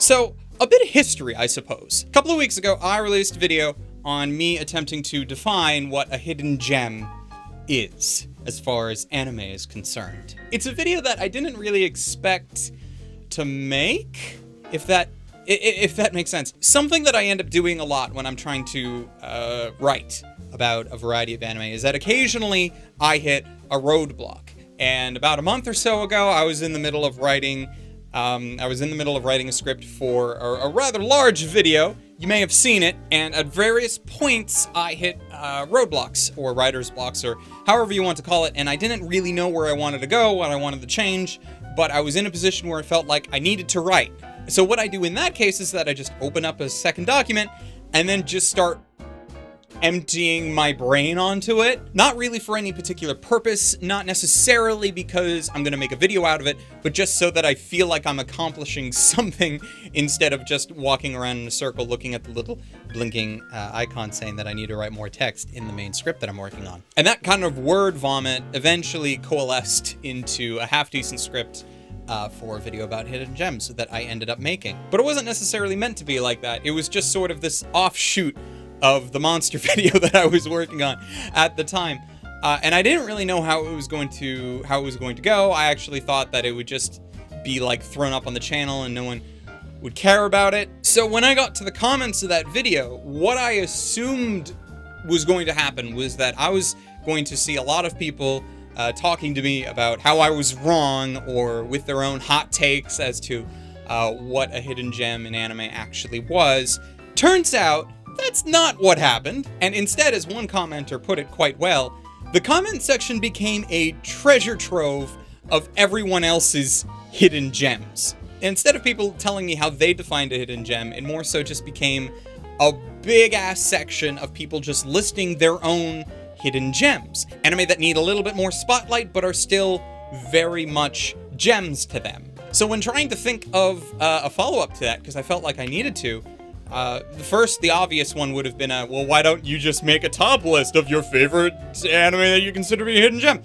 So, a bit of history, I suppose. A couple of weeks ago, I released a video on me attempting to define what a hidden gem is, as far as anime is concerned. It's a video that I didn't really expect to make, if that makes sense. Something that I end up doing a lot when I'm trying to write about a variety of anime is that occasionally I hit a roadblock. And about a month or so ago, I was in the middle of writing a script for a rather large video. You may have seen it, and at various points I hit roadblocks or writer's blocks or however you want to call it, and I didn't really know where I wanted to go, what I wanted to change, but I was in a position where I felt like I needed to write. So what I do in that case is that I just open up a second document and then just start emptying my brain onto it. Not really for any particular purpose, not necessarily because I'm gonna make a video out of it, but just so that I feel like I'm accomplishing something instead of just walking around in a circle looking at the little blinking icon saying that I need to write more text in the main script that I'm working on. And that kind of word vomit eventually coalesced into a half-decent script for a video about hidden gems that I ended up making. But it wasn't necessarily meant to be like that. It was just sort of this offshoot of the monster video that I was working on at the time. And I didn't really know how it was going to go. I actually thought that it would just be like thrown up on the channel and no one would care about it. So when I got to the comments of that video, what I assumed was going to happen was that I was going to see a lot of people talking to me about how I was wrong or with their own hot takes as to what a hidden gem in anime actually was. Turns out that's not what happened, and instead, as one commenter put it quite well, the comment section became a treasure trove of everyone else's hidden gems. Instead of people telling me how they defined a hidden gem, it more so just became a big-ass section of people just listing their own hidden gems. Anime that need a little bit more spotlight, but are still very much gems to them. So when trying to think of a follow-up to that, because I felt like I needed to, the obvious one would have been well, why don't you just make a top list of your favorite anime that you consider to be a hidden gem?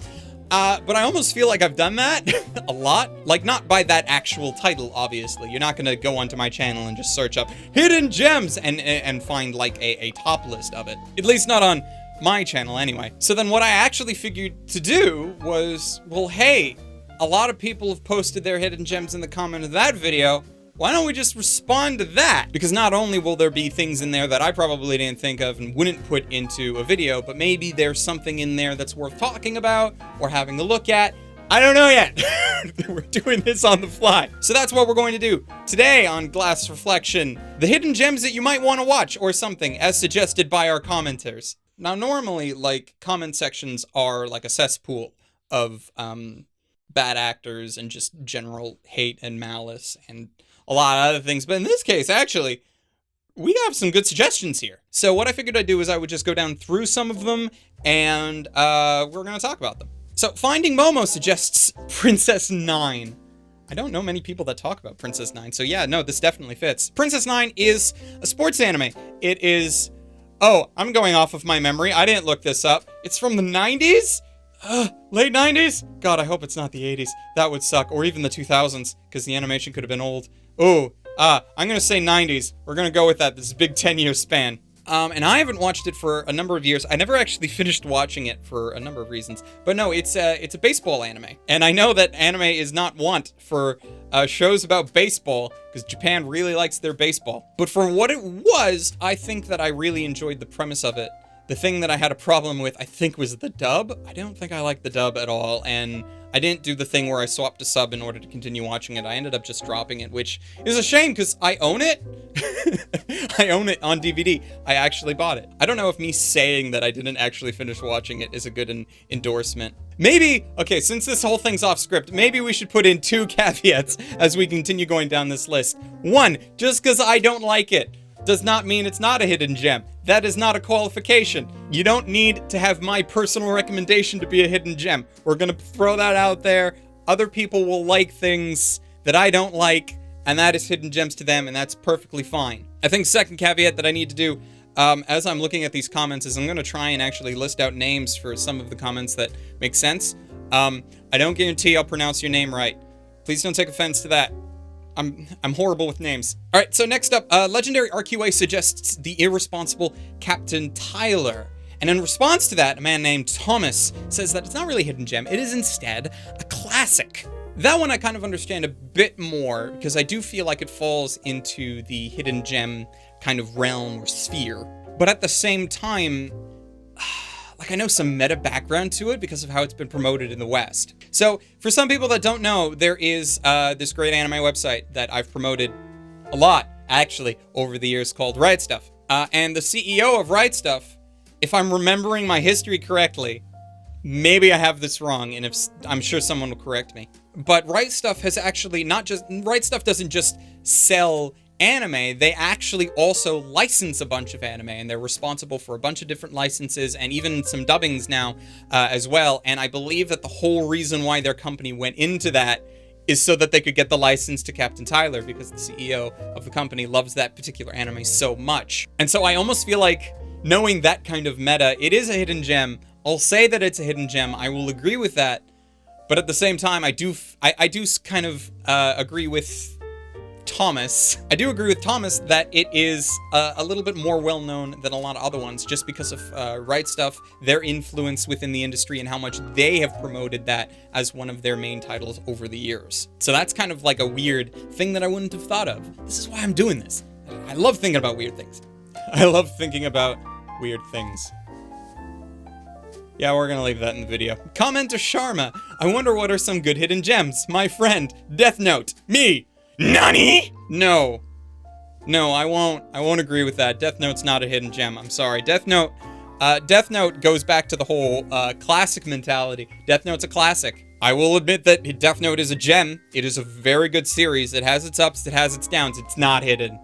But I almost feel like I've done that a lot. Like, not by that actual title, obviously. You're not gonna go onto my channel and just search up hidden gems and find, like, a top list of it. At least not on my channel, anyway. So then what I actually figured to do was, well, hey, a lot of people have posted their hidden gems in the comment of that video. Why don't we just respond to that? Because not only will there be things in there that I probably didn't think of and wouldn't put into a video, but maybe there's something in there that's worth talking about or having a look at. I don't know yet. We're doing this on the fly. So that's what we're going to do. Today on Glass Reflection, the hidden gems that you might want to watch or something, as suggested by our commenters. Now, normally, like, comment sections are like a cesspool of bad actors and just general hate and malice and a lot of other things, but in this case, actually, we have some good suggestions here. So what I figured I'd do is I would just go down through some of them, and we're gonna talk about them. So Finding Momo suggests Princess 9. I don't know many people that talk about Princess 9, so yeah, no, this definitely fits. Princess 9 is a sports anime. It is, oh, I'm going off of my memory. I didn't look this up. It's from the 90s? Late 90s? God, I hope it's not the 80s. That would suck. Or even the 2000s, because the animation could have been old. Oh, I'm gonna say 90s. We're gonna go with that. This is a big 10-year span. And I haven't watched it for a number of years. I never actually finished watching it for a number of reasons. But no, it's a baseball anime. And I know that anime is not want for shows about baseball, because Japan really likes their baseball. But for what it was, I think that I really enjoyed the premise of it. The thing that I had a problem with, I think, was the dub. I don't think I liked the dub at all, and I didn't do the thing where I swapped a sub in order to continue watching it. I ended up just dropping it, which is a shame, because I own it. I own it on DVD. I actually bought it. I don't know if me saying that I didn't actually finish watching it is a good endorsement. Maybe, okay, since this whole thing's off script, maybe we should put in 2 caveats as we continue going down this list. 1, just because I don't like it does not mean it's not a hidden gem. That is not a qualification. You don't need to have my personal recommendation to be a hidden gem. We're gonna throw that out there. Other people will like things that I don't like, and that is hidden gems to them, and that's perfectly fine. I think second caveat that I need to do, as I'm looking at these comments, is I'm gonna try and actually list out names for some of the comments that make sense. I don't guarantee I'll pronounce your name right. Please don't take offense to that. I'm horrible with names. All right, so next up, Legendary RQA suggests the irresponsible Captain Tyler. And in response to that, a man named Thomas says that it's not really a hidden gem. It is instead a classic. That one I kind of understand a bit more, because I do feel like it falls into the hidden gem kind of realm or sphere. But at the same time, like, I know some meta background to it because of how it's been promoted in the West. So for some people that don't know, there is this great anime website that I've promoted a lot, actually, over the years called Riot Stuff. And the CEO of Riot Stuff, if I'm remembering my history correctly, maybe I have this wrong, and if I'm sure someone will correct me. But Riot Stuff has actually Riot Stuff doesn't just sell anime, they actually also license a bunch of anime, and they're responsible for a bunch of different licenses and even some dubbings now as well. And I believe that the whole reason why their company went into that is so that they could get the license to Captain Tyler, because the CEO of the company loves that particular anime so much. And so I almost feel like, knowing that kind of meta, it is a hidden gem. I'll say that it's a hidden gem. I will agree with that. But at the same time, I do kind of agree with Thomas. I do agree with Thomas that it is a little bit more well-known than a lot of other ones, just because of Riot Stuff, their influence within the industry, and how much they have promoted that as one of their main titles over the years. So that's kind of like a weird thing that I wouldn't have thought of. This is why I'm doing this. I love thinking about weird things. I love thinking about weird things. Yeah, we're gonna leave that in the video. Commenter Sharma, I wonder what are some good hidden gems. My friend, Death Note. Me. Nani? No, I won't agree with that. Death Note's not a hidden gem. I'm sorry. Death Note goes back to the whole classic mentality. Death Note's a classic. I will admit that Death Note is a gem. It is a very good series. It has its ups, it has its downs. It's not hidden.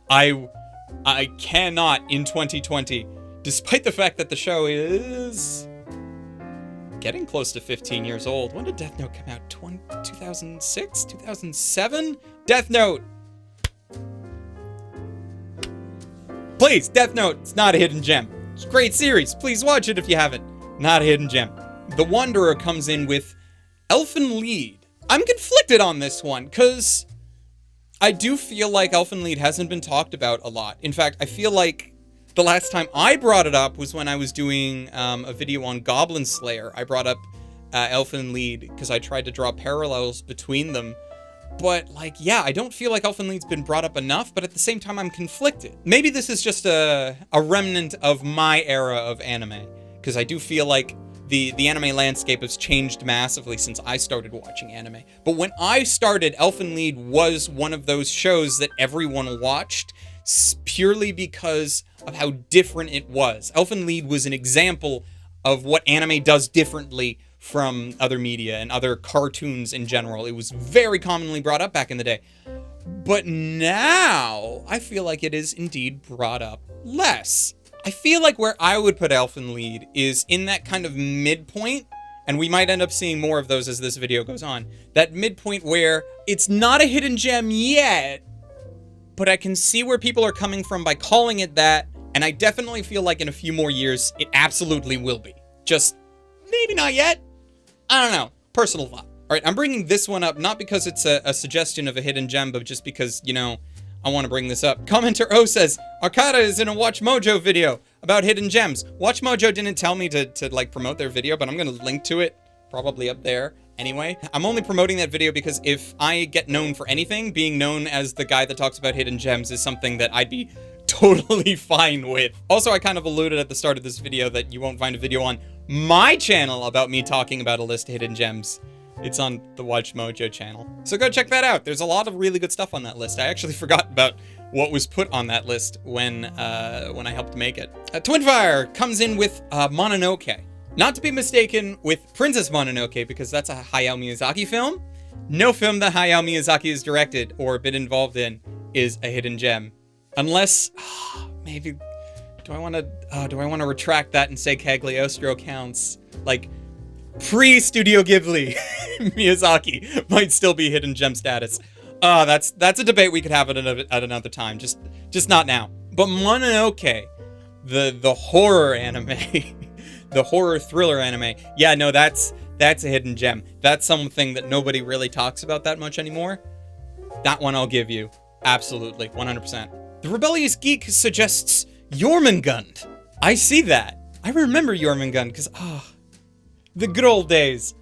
I cannot in 2020, despite the fact that the show is getting close to 15 years old. When did Death Note come out? 2006? 2007? Death Note! Please, Death Note, it's not a hidden gem. It's a great series. Please watch it if you haven't. Not a hidden gem. The Wanderer comes in with Elfin Lead. I'm conflicted on this one, because I do feel like Elfin Lead hasn't been talked about a lot. In fact, I feel like the last time I brought it up was when I was doing a video on Goblin Slayer. I brought up Elfin Lead because I tried to draw parallels between them. But, like, yeah, I don't feel like Elfin Lead's been brought up enough, but at the same time, I'm conflicted. Maybe this is just a remnant of my era of anime, because I do feel like the anime landscape has changed massively since I started watching anime. But when I started, Elfin Lead was one of those shows that everyone watched purely because of how different it was. Elfin Lead was an example of what anime does differently from other media and other cartoons in general. It was very commonly brought up back in the day. But now, I feel like it is indeed brought up less. I feel like where I would put Elfin Lead is in that kind of midpoint, and we might end up seeing more of those as this video goes on. That midpoint where it's not a hidden gem yet, but I can see where people are coming from by calling it that, and I definitely feel like in a few more years, it absolutely will be. Just maybe not yet. I don't know. Personal thought. All right, I'm bringing this one up, not because it's a suggestion of a hidden gem, but just because, you know, I want to bring this up. Commenter O says, Arcada is in a WatchMojo video about hidden gems. WatchMojo didn't tell me to like, promote their video, but I'm going to link to it, probably up there. Anyway, I'm only promoting that video because if I get known for anything, being known as the guy that talks about hidden gems is something that I'd be totally fine with. Also, I kind of alluded at the start of this video that you won't find a video on my channel about me talking about a list of hidden gems. It's on the WatchMojo channel. So go check that out. There's a lot of really good stuff on that list. I actually forgot about what was put on that list when I helped make it. Twinfire comes in with Mononoke. Not to be mistaken with Princess Mononoke, because that's a Hayao Miyazaki film. No film that Hayao Miyazaki has directed or been involved in is a hidden gem. Unless, maybe, do I want to retract that and say Cagliostro counts? Like, pre-Studio Ghibli, Miyazaki might still be hidden gem status. That's a debate we could have at another time. Just not now. But Mononoke, the horror anime, the horror thriller anime. Yeah, no, that's a hidden gem. That's something that nobody really talks about that much anymore. That one I'll give you. Absolutely, 100%. The Rebellious Geek suggests Jormungand. I see that. I remember Jormungand because, the good old days.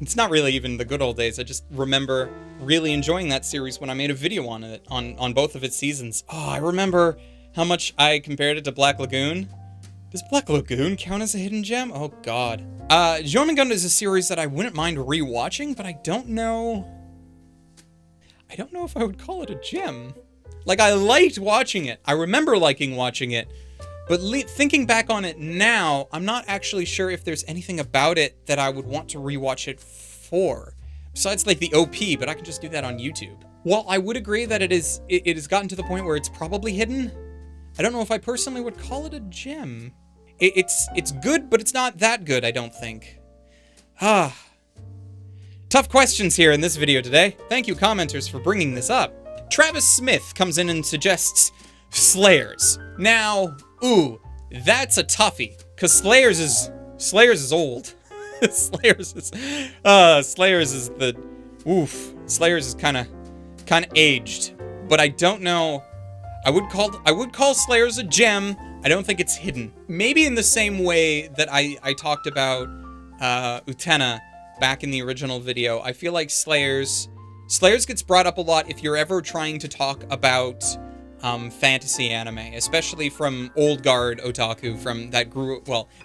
It's not really even the good old days. I just remember really enjoying that series when I made a video on it, on both of its seasons. I remember how much I compared it to Black Lagoon. Does Black Lagoon count as a hidden gem? Oh, God. Jormungand is a series that I wouldn't mind rewatching, but I don't know if I would call it a gem. Like, I liked watching it. I remember liking watching it. But thinking back on it now, I'm not actually sure if there's anything about it that I would want to rewatch it for. Besides, like, the OP, but I can just do that on YouTube. While I would agree that it has gotten to the point where it's probably hidden, I don't know if I personally would call it a gem. It's good, but it's not that good, I don't think. Tough questions here in this video today. Thank you, commenters, for bringing this up. Travis Smith comes in and suggests Slayers. Now, that's a toughie, because Slayers is old. Slayers is kind of aged. But I don't know. I would call Slayers a gem. I don't think it's hidden. Maybe in the same way that I talked about Utena back in the original video. I feel like Slayers gets brought up a lot if you're ever trying to talk about fantasy anime, especially from old guard otaku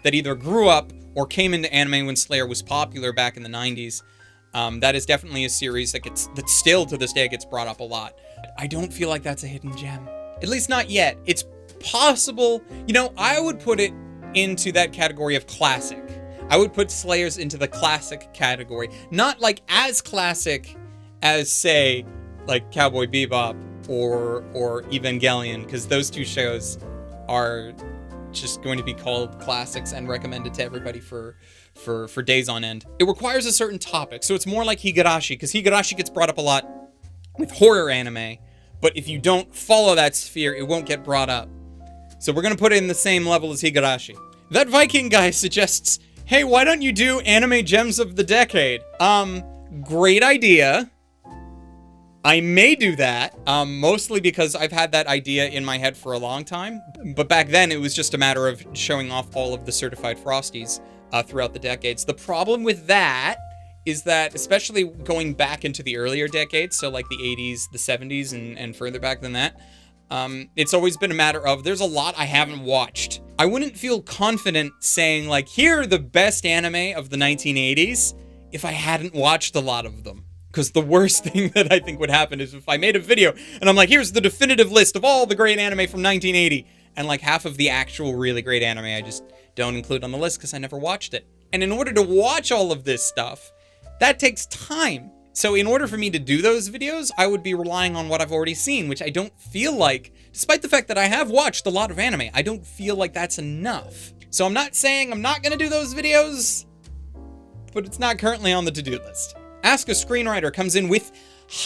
that either grew up or came into anime when Slayer was popular back in the 90s. That is definitely a series that still to this day gets brought up a lot. I don't feel like that's a hidden gem. At least not yet. It's possible. I would put it into that category of classic. I would put Slayers into the classic category. Not like as classic as, say, like Cowboy Bebop or Evangelion, because those two shows are just going to be called classics and recommended to everybody for days on end. It requires a certain topic, so it's more like Higurashi, because Higurashi gets brought up a lot with horror anime, but if you don't follow that sphere, it won't get brought up. So we're going to put it in the same level as Higurashi. That Viking guy suggests, hey, why don't you do anime gems of the decade? Great idea. I may do that, mostly because I've had that idea in my head for a long time. But back then, it was just a matter of showing off all of the certified Frosties throughout the decades. The problem with that is that, especially going back into the earlier decades, so like the 80s, the 70s, and further back than that, it's always been a matter of, there's a lot I haven't watched. I wouldn't feel confident saying, like, here are the best anime of the 1980s if I hadn't watched a lot of them. Because the worst thing that I think would happen is if I made a video and I'm like, here's the definitive list of all the great anime from 1980, and like half of the actual really great anime I just don't include on the list because I never watched it. And in order to watch all of this stuff, that takes time. So in order for me to do those videos, I would be relying on what I've already seen, which I don't feel like, despite the fact that I have watched a lot of anime, I don't feel like that's enough. So I'm not saying I'm not going to do those videos, but it's not currently on the to-do list. Ask a Screenwriter comes in with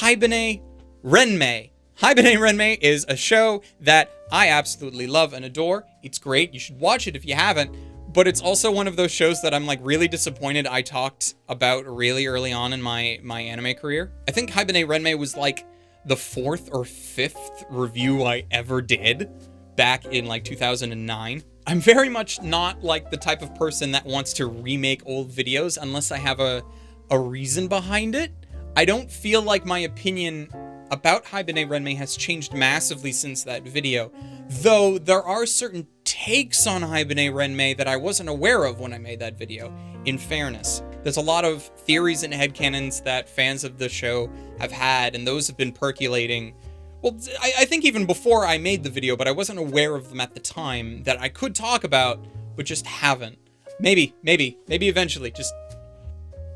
Binet Ren Mei. Binet Ren Mei is a show that I absolutely love and adore. It's great. You should watch it if you haven't. But it's also one of those shows that I'm like really disappointed I talked about really early on in my anime career. I think Binet Ren Mei was like the 4th or 5th review I ever did back in like 2009. I'm very much not like the type of person that wants to remake old videos unless I have a reason behind it. I don't feel like my opinion about Binet Ren Mei has changed massively since that video, though there are certain takes on Binet Ren Mei that I wasn't aware of when I made that video, in fairness. There's a lot of theories and headcanons that fans of the show have had, and those have been percolating, well, I think even before I made the video, but I wasn't aware of them at the time, that I could talk about, but just haven't. Maybe eventually,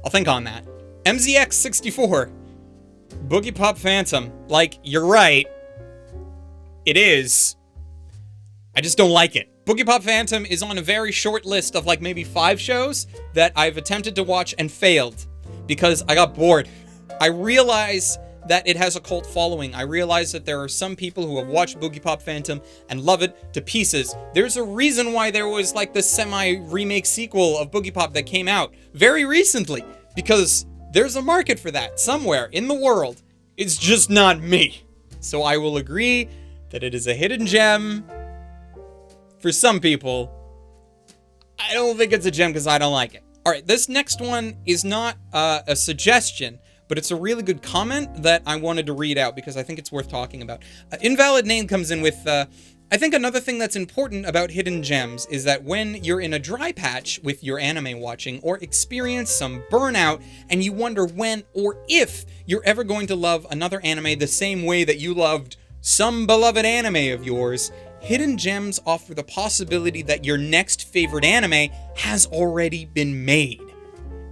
I'll think on that. MZX64. Boogie Pop Phantom. Like, you're right. It is. I just don't like it. Boogie Pop Phantom is on a very short list of like maybe 5 shows that I've attempted to watch and failed because I got bored. I realize that it has a cult following. I realize that there are some people who have watched Boogie Pop Phantom and love it to pieces. There's a reason why there was like the semi-remake sequel of Boogie Pop that came out very recently, because there's a market for that somewhere in the world. It's just not me. So I will agree that it is a hidden gem for some people. I don't think it's a gem because I don't like it. All right, this next one is not a suggestion, but it's a really good comment that I wanted to read out because I think it's worth talking about. Invalid Name comes in with, I think another thing that's important about hidden gems is that when you're in a dry patch with your anime watching or experience some burnout and you wonder when or if you're ever going to love another anime the same way that you loved some beloved anime of yours, hidden gems offer the possibility that your next favorite anime has already been made.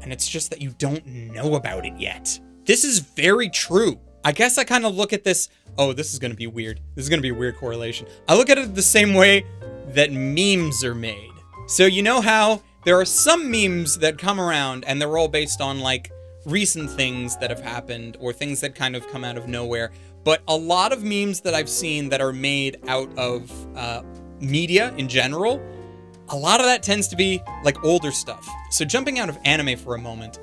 And it's just that you don't know about it yet. This is very true. I guess I kind of look at this, oh, this is going to be weird. This is going to be a weird correlation. I look at it the same way that memes are made. So you know how there are some memes that come around and they're all based on like recent things that have happened or things that kind of come out of nowhere. But a lot of memes that I've seen that are made out of media in general, a lot of that tends to be like older stuff. So jumping out of anime for a moment,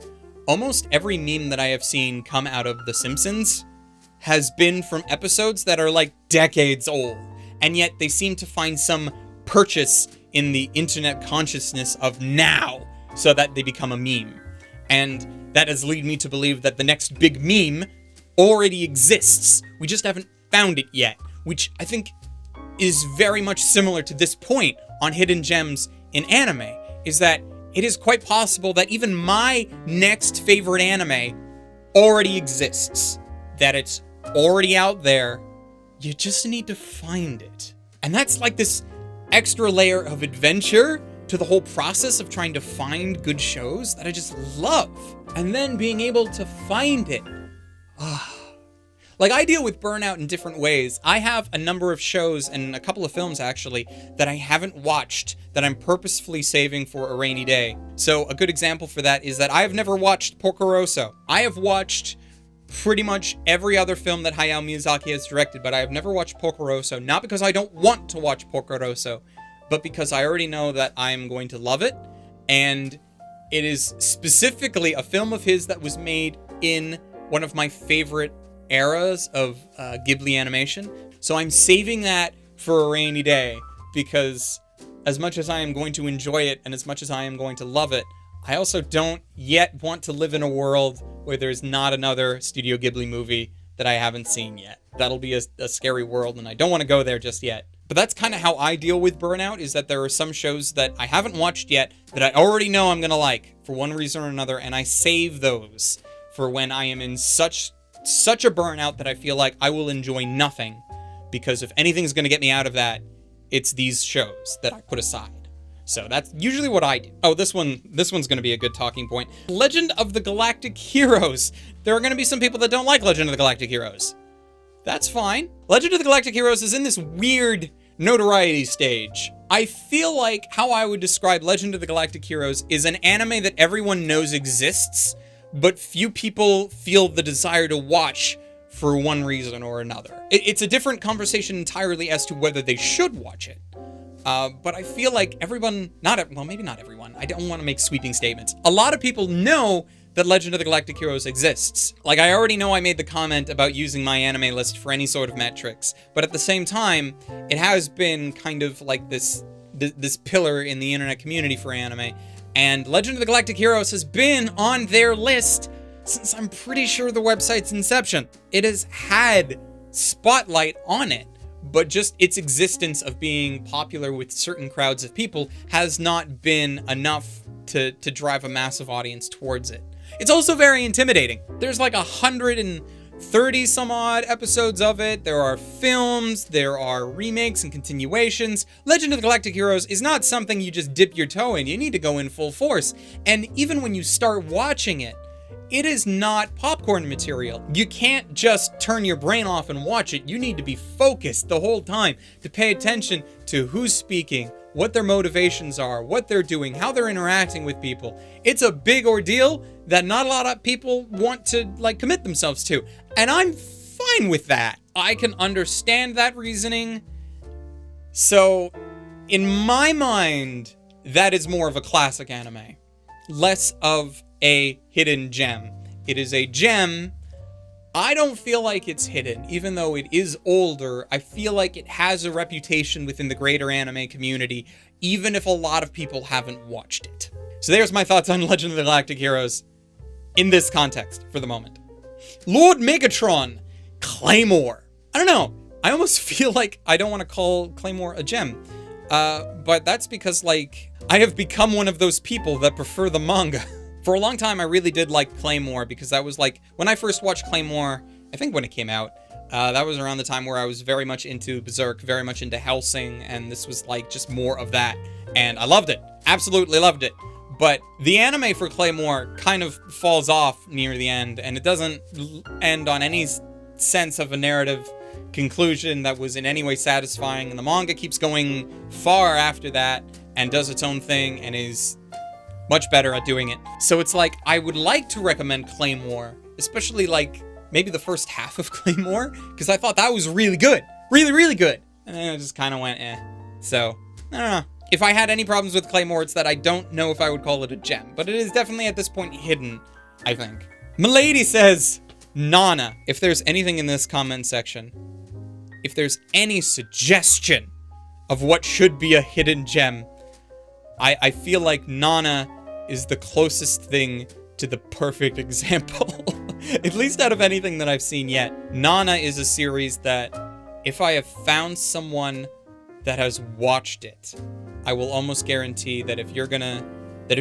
almost every meme that I have seen come out of The Simpsons has been from episodes that are like decades old, and yet they seem to find some purchase in the internet consciousness of now so that they become a meme. And that has led me to believe that the next big meme already exists. We just haven't found it yet, which I think is very much similar to this point on hidden gems in anime, is that it is quite possible that even my next favorite anime already exists, that it's already out there. You just need to find it. And that's like this extra layer of adventure to the whole process of trying to find good shows that I just love. And then being able to find it. Like, I deal with burnout in different ways. I have a number of shows and a couple of films actually that I haven't watched that I'm purposefully saving for a rainy day. So a good example for that is that I have never watched Porco Rosso. I have watched pretty much every other film that Hayao Miyazaki has directed, but I have never watched Porco Rosso, not because I don't want to watch Porco Rosso, but because I already know that I'm going to love it, and it is specifically a film of his that was made in one of my favorite eras of Ghibli animation. So I'm saving that for a rainy day, because as much as I am going to enjoy it and as much as I am going to love it, I also don't yet want to live in a world where there's not another Studio Ghibli movie that I haven't seen yet. That'll be a scary world, and I don't want to go there just yet. But that's kind of how I deal with burnout, is that there are some shows that I haven't watched yet that I already know I'm going to like for one reason or another, and I save those for when I am in such a burnout that I feel like I will enjoy nothing, because if anything's going to get me out of that, it's these shows that I put aside. So that's usually what I do. Oh, this one's going to be a good talking point. Legend of the Galactic Heroes. There are going to be some people that don't like Legend of the Galactic Heroes. That's fine. Legend of the Galactic Heroes is in this weird notoriety stage. I feel like how I would describe Legend of the Galactic Heroes is an anime that everyone knows exists, but few people feel the desire to watch for one reason or another. It's a different conversation entirely as to whether they should watch it. But I feel like everyone, maybe not everyone, I don't want to make sweeping statements. A lot of people know that Legend of the Galactic Heroes exists. Like, I already know I made the comment about using my anime list for any sort of metrics, but at the same time, it has been kind of like this pillar in the internet community for anime, and Legend of the Galactic Heroes has been on their list since I'm pretty sure the website's inception. It has had spotlight on it, but just its existence of being popular with certain crowds of people has not been enough to drive a massive audience towards it. It's also very intimidating. There's like 130 some odd episodes of it. There are films, there are remakes and continuations. Legend of the Galactic Heroes is not something you just dip your toe in. You need to go in full force. And even when you start watching it, it is not popcorn material. You can't just turn your brain off and watch it. You need to be focused the whole time to pay attention to who's speaking, what their motivations are, what they're doing, how they're interacting with people. It's a big ordeal that not a lot of people want to commit themselves to. And I'm fine with that. I can understand that reasoning. So in my mind, that is more of a classic anime, less of a hidden gem. It is a gem I don't feel like it's hidden. Even though it is older, I feel like it has a reputation within the greater anime community, even if a lot of people haven't watched it. So there's my thoughts on Legend of the Galactic Heroes in this context for the moment. Lord Megatron, Claymore. I don't know. I almost feel like I don't want to call Claymore a gem. But that's because, like, I have become one of those people that prefer the manga. For a long time, I really did like Claymore because that was like, when I first watched Claymore, I think when it came out, that was around the time where I was very much into Berserk, very much into Hellsing, and this was like just more of that. And I loved it. Absolutely loved it. But the anime for Claymore kind of falls off near the end, and it doesn't end on any sense of a narrative conclusion that was in any way satisfying, and the manga keeps going far after that and does its own thing and is much better at doing it. So it's like, I would like to recommend Claymore, especially like maybe the first half of Claymore, because I thought that was really good. Really, really good. And then I just kind of went, eh. So, I don't know. If I had any problems with Claymore, it's that I don't know if I would call it a gem, but it is definitely at this point hidden, I think. Milady says, Nana, if there's anything in this comment section, if there's any suggestion of what should be a hidden gem, I feel like Nana is the closest thing to the perfect example. At least out of anything that I've seen yet. Nana is a series that, if I have found someone that has watched it, I will almost guarantee that if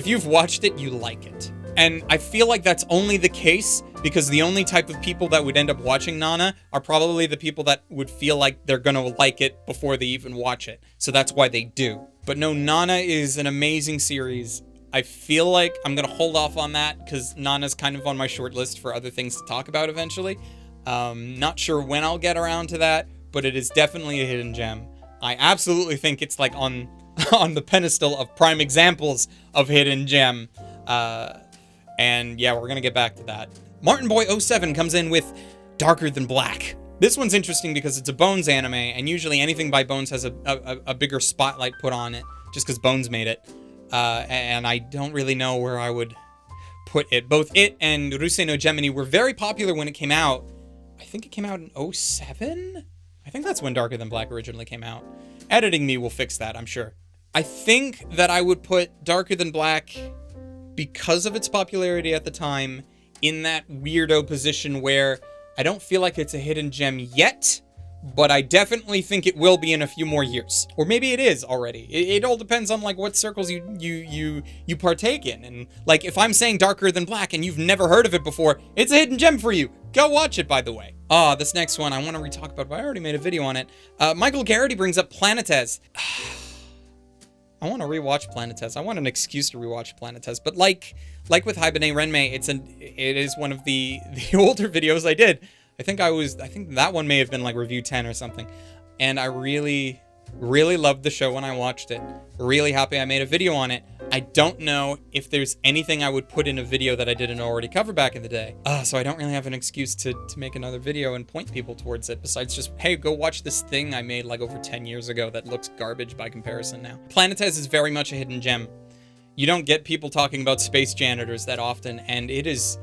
you've watched it, you like it. And I feel like that's only the case because the only type of people that would end up watching Nana are probably the people that would feel like they're gonna like it before they even watch it. So that's why they do. But no, Nana is an amazing series. I feel like I'm gonna hold off on that because Nana's kind of on my short list for other things to talk about eventually. Not sure when I'll get around to that, but it is definitely a hidden gem. I absolutely think it's like on the pedestal of prime examples of hidden gem. And yeah, we're gonna get back to that. Martin Boy 07 comes in with Darker Than Black. This one's interesting because it's a Bones anime, and usually anything by Bones has a bigger spotlight put on it, just because Bones made it. And I don't really know where I would put it. Both it and Rusei no Gemini were very popular when it came out. I think it came out in 07? I think that's when Darker Than Black originally came out. Editing me will fix that, I'm sure. I think that I would put Darker Than Black, because of its popularity at the time, in that weirdo position where I don't feel like it's a hidden gem yet, but I definitely think it will be in a few more years. Or maybe it is already. It all depends on like what circles you partake in. And like if I'm saying Darker Than Black and you've never heard of it before, it's a hidden gem for you. Go watch it, by the way. This next one I want to re-talk about, but I already made a video on it. Michael Garrity brings up Planetes. I want to rewatch Planetes. I want an excuse to rewatch Planetes. But like with Binet Ren Mei, it is one of the older videos I did. I think that one may have been like review 10 or something. And I really, really loved the show when I watched it. Really happy I made a video on it. I don't know if there's anything I would put in a video that I didn't already cover back in the day. So I don't really have an excuse to make another video and point people towards it, besides just, hey, go watch this thing I made like over 10 years ago that looks garbage by comparison now. Planetes is very much a hidden gem. You don't get people talking about space janitors that often, and it's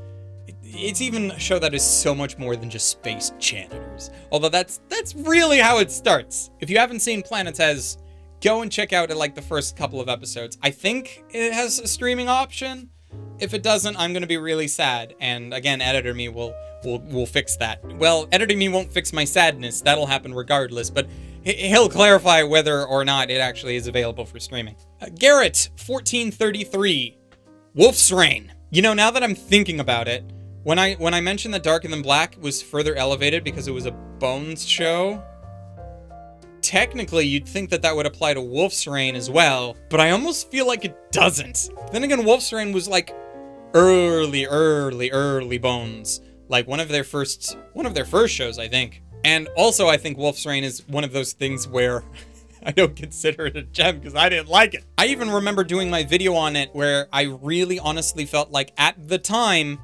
even a show that is so much more than just space janitors. Although that's really how it starts. If you haven't seen Planetes, go and check out like the first couple of episodes. I think it has a streaming option. If it doesn't, I'm gonna be really sad. And again, Editor Me will fix that. Well, Editor Me won't fix my sadness. That'll happen regardless, but he'll clarify whether or not it actually is available for streaming. Garrett 1433, Wolf's Rain. You know, now that I'm thinking about it, when I mentioned that Darker Than Black was further elevated because it was a Bones show, technically you'd think that would apply to Wolf's Rain as well, but I almost feel like it doesn't. Then again, Wolf's Rain was like early Bones, like one of their first shows, I think. And also I think Wolf's Rain is one of those things where I don't consider it a gem because I didn't like it. I even remember doing my video on it where I really honestly felt like at the time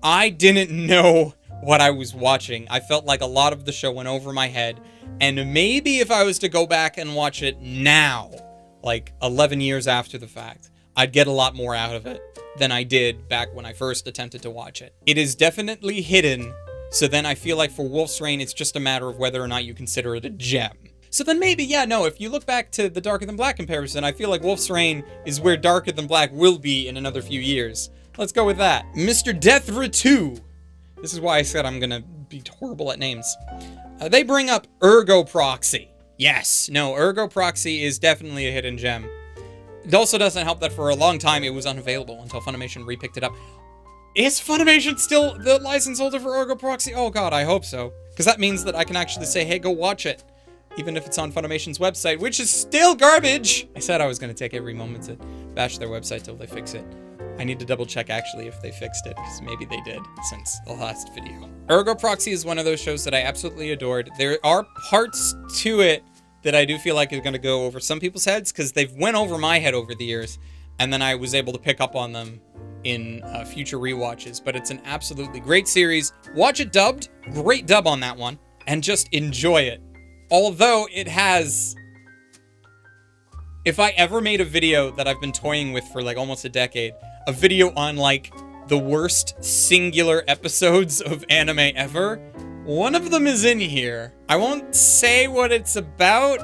I didn't know what I was watching. I felt like a lot of the show went over my head, and maybe if I was to go back and watch it now, like 11 years after the fact, I'd get a lot more out of it than I did back when I first attempted to watch it. It is definitely hidden So then I feel like for Wolf's Rain, it's just a matter of whether or not you consider it a gem. So then maybe, yeah, no, if you look back to the Darker Than Black comparison, I feel like Wolf's Rain is where Darker Than Black will be in another few years. Let's go with that. Mr. Death Ritu. This is why I said I'm gonna be horrible at names. They bring up Ergo Proxy. Yes, no, Ergo Proxy is definitely a hidden gem. It also doesn't help that for a long time it was unavailable until Funimation repicked it up. Is Funimation still the license holder for Ergo Proxy? Oh god, I hope so. Because that means that I can actually say, hey, go watch it. Even if it's on Funimation's website, which is still garbage. I said I was going to take every moment to bash their website till they fix it. I need to double check actually if they fixed it, because maybe they did since the last video. Ergo Proxy is one of those shows that I absolutely adored. There are parts to it that I do feel like is going to go over some people's heads, because they've went over my head over the years, and then I was able to pick up on them in future rewatches. But it's an absolutely great series. Watch it dubbed. Great dub on that one. And just enjoy it. Although it has... If I ever made a video that I've been toying with for like almost a decade, a video on like the worst singular episodes of anime ever, one of them is in here. I won't say what it's about,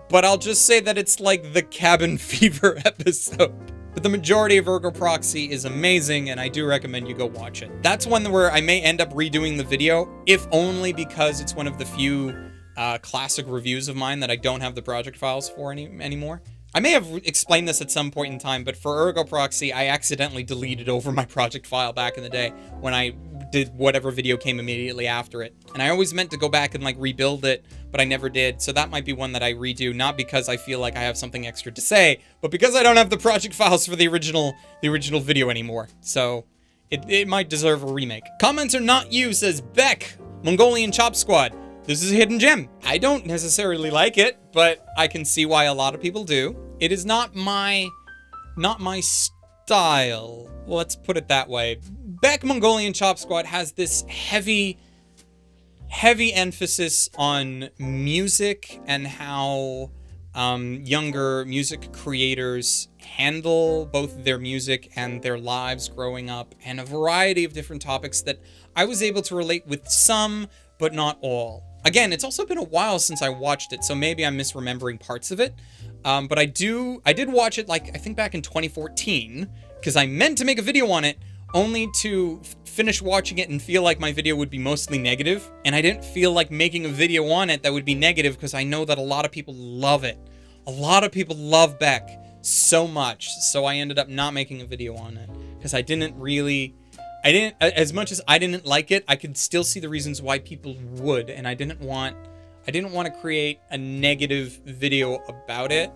but I'll just say that it's like the cabin fever episode. But the majority of Ergo Proxy is amazing, and I do recommend you go watch it. That's one where I may end up redoing the video, if only because it's one of the few classic reviews of mine that I don't have the project files for anymore. I may have explained this at some point in time, but for Ergo Proxy, I accidentally deleted over my project file back in the day when I did whatever video came immediately after it. And I always meant to go back and like rebuild it, but I never did. So that might be one that I redo, not because I feel like I have something extra to say, but because I don't have the project files for the original video anymore. So it might deserve a remake. Comments are not you, says Beck, Mongolian Chop Squad. This is a hidden gem. I don't necessarily like it, but I can see why a lot of people do. It is not my style. Let's put it that way. Beck Mongolian Chop Squad has this heavy emphasis on music and how younger music creators handle both their music and their lives growing up, and a variety of different topics that I was able to relate with some, but not all. Again, it's also been a while since I watched it, so maybe I'm misremembering parts of it. But I did watch it, like, I think back in 2014, because I meant to make a video on it, only to finish watching it and feel like my video would be mostly negative. And I didn't feel like making a video on it that would be negative, because I know that a lot of people love it. A lot of people love Beck so much, so I ended up not making a video on it, because as much as I didn't like it, I could still see the reasons why people would, and I didn't want to create a negative video about it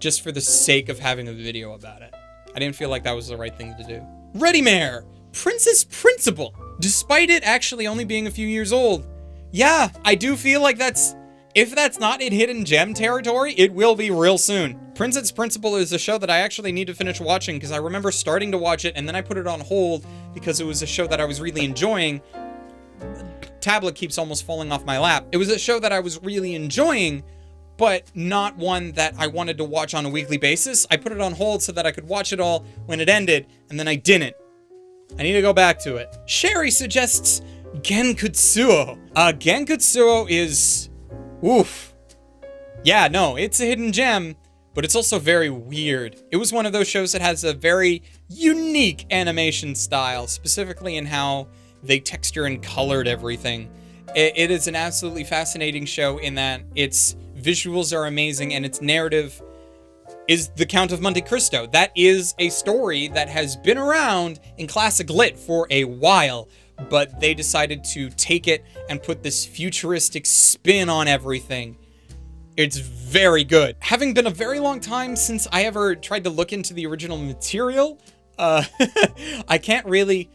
just for the sake of having a video about it. I didn't feel like that was the right thing to do. Ready Mare, Princess Principal, despite it actually only being a few years old. Yeah, I do feel like if that's not in hidden gem territory, it will be real soon. Princess Principal is a show that I actually need to finish watching, because I remember starting to watch it and then I put it on hold because it was a show that I was really enjoying. Tablet keeps almost falling off my lap. It was a show that I was really enjoying, but not one that I wanted to watch on a weekly basis. I put it on hold so that I could watch it all when it ended, and then I didn't. I need to go back to it. Sherry suggests Genkutsuo. Genkutsuo is... oof. Yeah, no, it's a hidden gem, but it's also very weird. It was one of those shows that has a very unique animation style, specifically in how they texture and colored everything. It is an absolutely fascinating show in that its visuals are amazing and its narrative is the Count of Monte Cristo. That is a story that has been around in classic lit for a while, but they decided to take it and put this futuristic spin on everything. It's very good. Having been a very long time since I ever tried to look into the original material, I can't really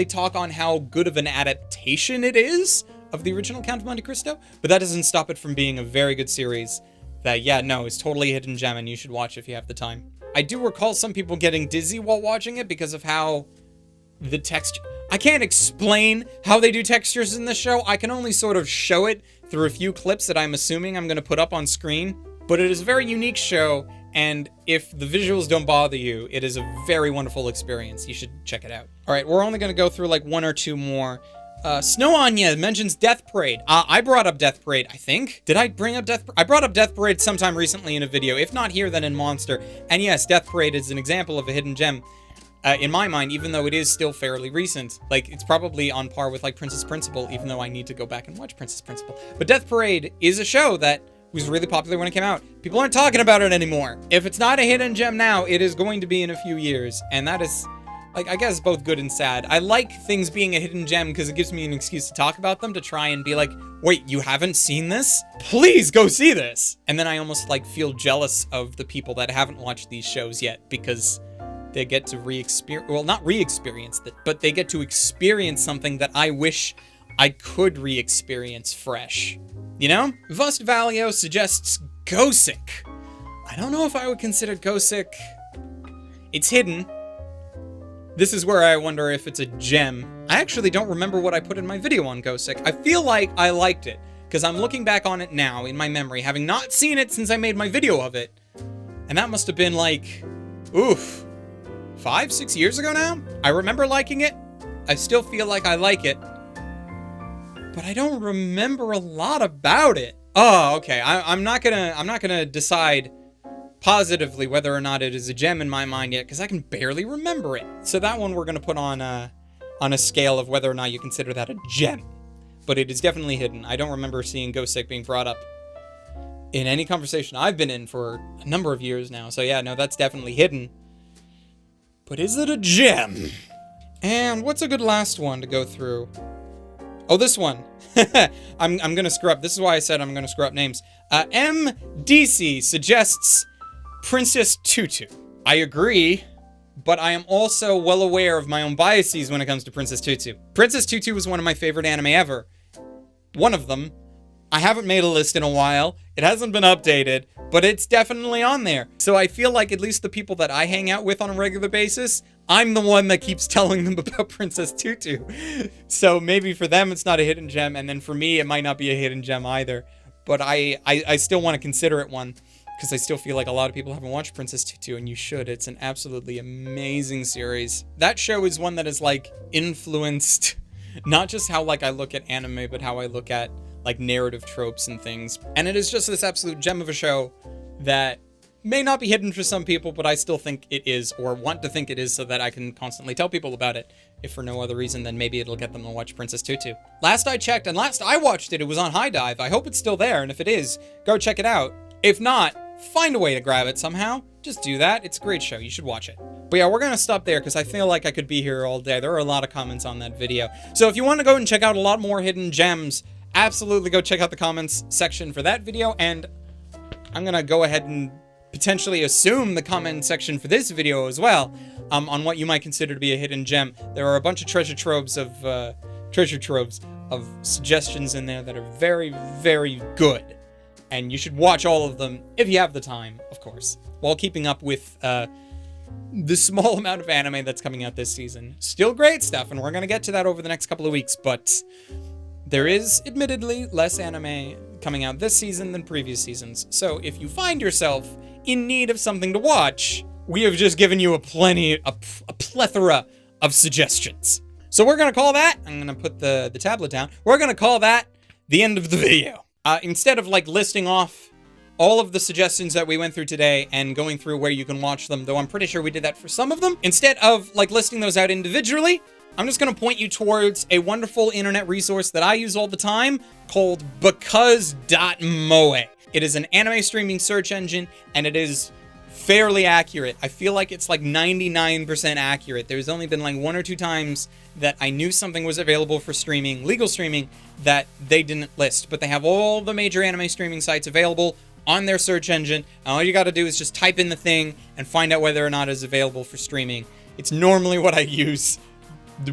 talk on how good of an adaptation it is of the original Count of Monte Cristo, but that doesn't stop it from being a very good series that, yeah, no, is totally a hidden gem, and you should watch if you have the time. I do recall some people getting dizzy while watching it because of how the texture... I can't explain how they do textures in the show. I can only sort of show it through a few clips that I'm assuming I'm going to put up on screen. But it is a very unique show, And if the visuals don't bother you, it is a very wonderful experience. You should check it out. All right, we're only going to go through like one or two more. Snow Anya mentions Death Parade. I brought up Death Parade, I think. Did I bring up Death Parade? I brought up Death Parade sometime recently in a video. If not here, then in Monster. And yes, Death Parade is an example of a hidden gem. In my mind, even though it is still fairly recent. Like, it's probably on par with, like, Princess Principal, even though I need to go back and watch Princess Principal. But Death Parade is a show that was really popular when it came out. People aren't talking about it anymore. If it's not a hidden gem now, it is going to be in a few years. And that is, like, I guess both good and sad. I like things being a hidden gem because it gives me an excuse to talk about them, to try and be like, wait, you haven't seen this? Please go see this. And then I almost, like, feel jealous of the people that haven't watched these shows yet because they get to re-experience, well, not re-experience it, but they get to experience something that I wish I could re-experience fresh. You know? Vust Valio suggests Gosick. I don't know if I would consider Gosick. It's hidden. This is where I wonder if it's a gem. I actually don't remember what I put in my video on Gosick. I feel like I liked it, because I'm looking back on it now in my memory, having not seen it since I made my video of it. And that must have been like, oof, 5-6 years ago now? I remember liking it. I still feel like I like it. But I don't remember a lot about it. Oh, okay. I'm not gonna decide positively whether or not it is a gem in my mind yet, because I can barely remember it. So that one we're gonna put on a scale of whether or not you consider that a gem. But it is definitely hidden. I don't remember seeing Gosick being brought up in any conversation I've been in for a number of years now. So yeah, no, that's definitely hidden. But is it a gem? And what's a good last one to go through? Oh, this one. I'm gonna screw up. This is why I said I'm gonna screw up names. MDC suggests Princess Tutu. I agree, but I am also well aware of my own biases when it comes to Princess Tutu. Princess Tutu was one of my favorite anime ever. One of them. I haven't made a list in a while. It hasn't been updated, but it's definitely on there. So I feel like at least the people that I hang out with on a regular basis, I'm the one that keeps telling them about Princess Tutu. So maybe for them it's not a hidden gem, and then for me it might not be a hidden gem either. But I still want to consider it one, because I still feel like a lot of people haven't watched Princess Tutu, and you should. It's an absolutely amazing series. That show is one that is like influenced not just how like I look at anime, but how I look at like narrative tropes and things. And it is just this absolute gem of a show that may not be hidden for some people, but I still think it is, or want to think it is, so that I can constantly tell people about it, if for no other reason than maybe it'll get them to watch Princess Tutu. Last I checked, and last I watched it, it was on High Dive. I hope it's still there, and if it is, go check it out. If not, find a way to grab it somehow. Just do that. It's a great show. You should watch it. But yeah, we're gonna stop there, because I feel like I could be here all day. There are a lot of comments on that video. So if you want to go and check out a lot more hidden gems, absolutely go check out the comments section for that video, and I'm gonna go ahead and potentially assume the comment section for this video as well, on what you might consider to be a hidden gem. There are a bunch of treasure troves of suggestions in there that are very, very good, and you should watch all of them if you have the time, of course, while keeping up with the small amount of anime that's coming out this season. Still great stuff, and we're gonna get to that over the next couple of weeks, but there is, admittedly, less anime coming out this season than previous seasons. So if you find yourself in need of something to watch, we have just given you a plethora of suggestions. So we're gonna call that, I'm gonna put the tablet down, we're gonna call that the end of the video. Instead of like listing off all of the suggestions that we went through today and going through where you can watch them, though I'm pretty sure we did that for some of them, instead of like listing those out individually, I'm just going to point you towards a wonderful internet resource that I use all the time called because.moe. It is an anime streaming search engine, and it is fairly accurate. I feel like it's like 99% accurate. There's only been like 1 or 2 times that I knew something was available for streaming, legal streaming, that they didn't list. But they have all the major anime streaming sites available on their search engine, and all you got to do is just type in the thing and find out whether or not it's available for streaming. It's normally what I use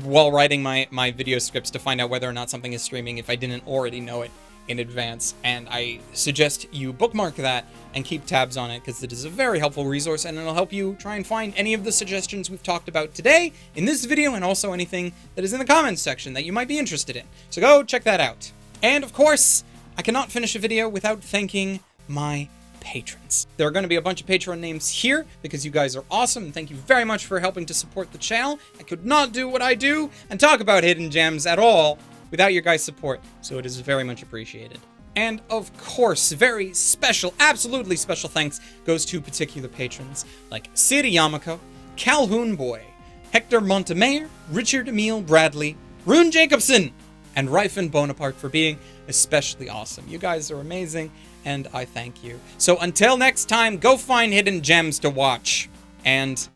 while writing my video scripts to find out whether or not something is streaming if I didn't already know it in advance. And I suggest you bookmark that and keep tabs on it, because it is a very helpful resource, and it'll help you try and find any of the suggestions we've talked about today in this video, and also anything that is in the comments section that you might be interested in. So go check that out. And of course, I cannot finish a video without thanking my patrons. There are going to be a bunch of Patreon names here because you guys are awesome, and thank you very much for helping to support the channel. I could not do what I do and talk about hidden gems at all without your guys' support, so it is very much appreciated. And of course, very special, absolutely special thanks goes to particular patrons like Sid Yamako, Calhoun Boy, Hector Montemayor, Richard Emile Bradley, Rune Jacobson, and Ryfin Bonaparte for being especially awesome. You guys are amazing, and I thank you. So until next time, go find hidden gems to watch, and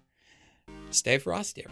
stay frosty.